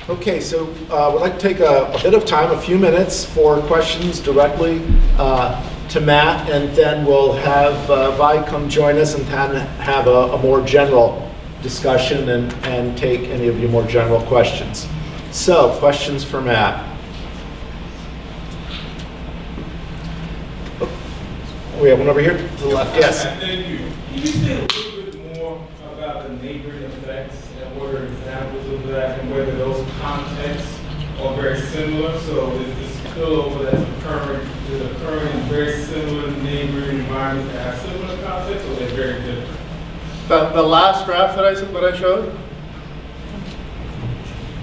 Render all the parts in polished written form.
Okay, so we'd like to take a bit of time, a few minutes, for questions directly to Matt, and then we'll have Vi come join us and kind of have a more general discussion and take any of your more general questions. So, questions for Matt. We have one over here to the left. Yes. Thank you. Can you say a little bit more about the neighboring effects and what are examples of that and whether those contexts are very similar? So is this spillover that's occurring in very similar neighboring environments that have similar contexts, or they're very different? The last graph that I showed?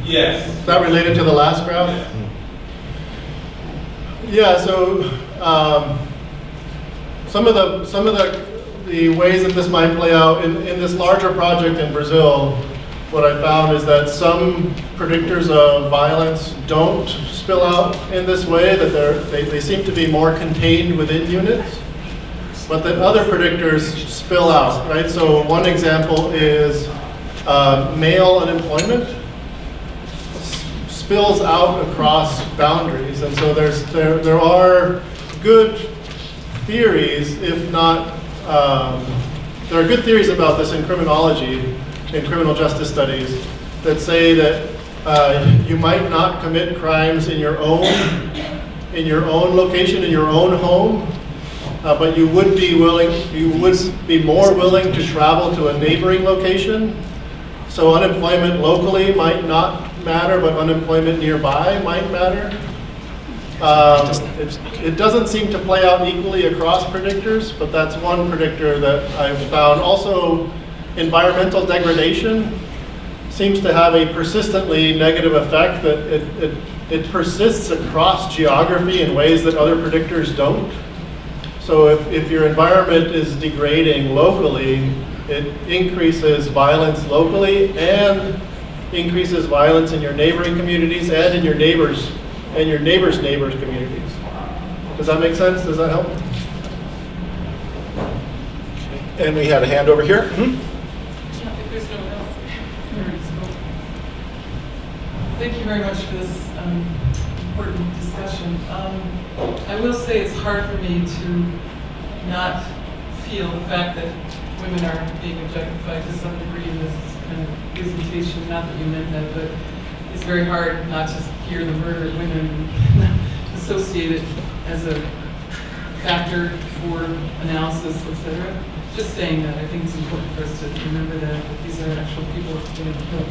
Yes. Is that related to the last graph? Yeah, so some of the ways that this might play out in this larger project in Brazil, what I found is that some predictors of violence don't spill out in this way, that they seem to be more contained within units, but that other predictors spill out, right? So one example is male unemployment spills out across boundaries, and so there are good theories, if not, there are good theories about this in criminology, in criminal justice studies, that say that you might not commit crimes in your own location, in your own home, but you would be more willing to travel to a neighboring location. So unemployment locally might not matter, but unemployment nearby might matter. It doesn't seem to play out equally across predictors, but that's one predictor that I've found. Also, environmental degradation seems to have a persistently negative effect, that it persists across geography in ways that other predictors don't. So if your environment is degrading locally, it increases violence locally and increases violence in your neighboring communities and in your neighbors' communities. Does that make sense? Does that help? And we had a hand over here. If there's no one else, thank you very much for this important discussion. I will say it's hard for me to not feel the fact that women are being objectified to some degree in this kind of presentation. Not that you meant that, but it's very hard not to hear the murder of women associated as a factor for analysis, etc. Just saying that, I think it's important for us to remember that these are actual people getting killed.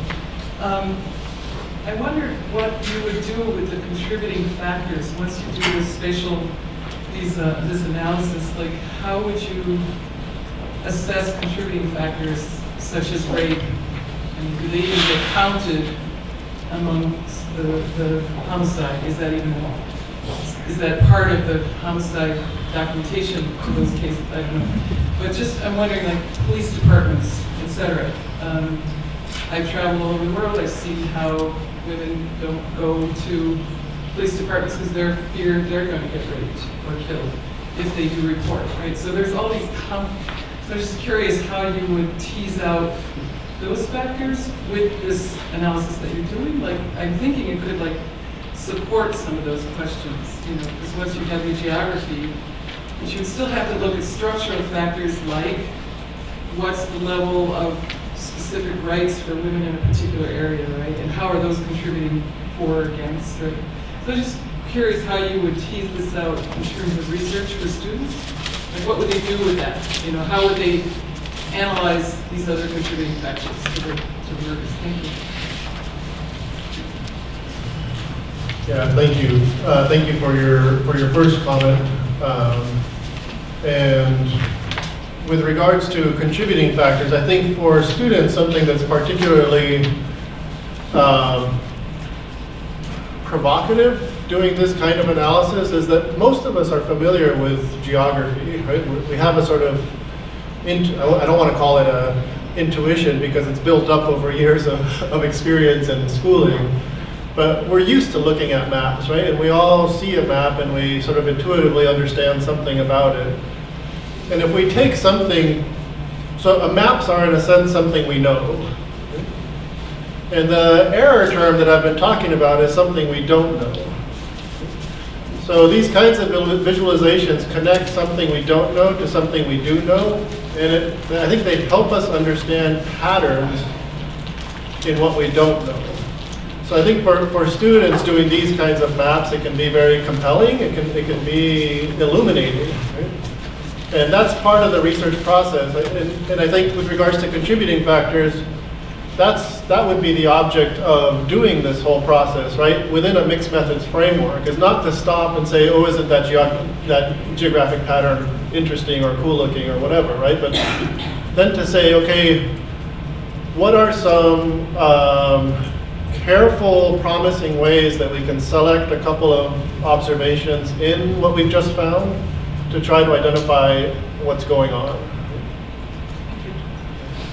I wondered what you would do with the contributing factors once you do this this analysis. Like, how would you assess contributing factors such as rape? And do they even get counted among the homicide? Is that part of the homicide documentation to those cases? I don't know. But just, I'm wondering, like, police departments, etc. I've traveled all over the world. I've seen how women don't go to police departments because they're feared they're going to get raped or killed if they do report, right? So there's all these, so I'm just curious how you would tease out those factors with this analysis that you're doing. Like, I'm thinking it could, like, support some of those questions, because once you have your geography, but you would still have to look at structural factors like what's the level of specific rights for women in a particular area, right? And how are those contributing for or against, right? So just curious how you would tease this out in terms of research for students. Like, what would they do with that? How would they analyze these other contributing factors to the murders? Thank you. Yeah, thank you. Thank you for your first comment. And with regards to contributing factors, I think for students, something that's particularly provocative doing this kind of analysis is that most of us are familiar with geography, right? We have a sort of, I don't want to call it a intuition because it's built up over years of experience and schooling, but we're used to looking at maps, right? And we all see a map and we sort of intuitively understand something about it. And if we take something, so maps are in a sense something we know. And the error term that I've been talking about is something we don't know. So these kinds of visualizations connect something we don't know to something we do know. And I think they help us understand patterns in what we don't know. So I think for students doing these kinds of maps, it can be very compelling. It can be illuminating. Right? And that's part of the research process. And I think with regards to contributing factors, that would be the object of doing this whole process, right? Within a mixed methods framework, is not to stop and say, oh, isn't that geographic pattern interesting or cool looking or whatever, right? But then to say, okay, what are some careful, promising ways that we can select a couple of observations in what we've just found to try to identify what's going on?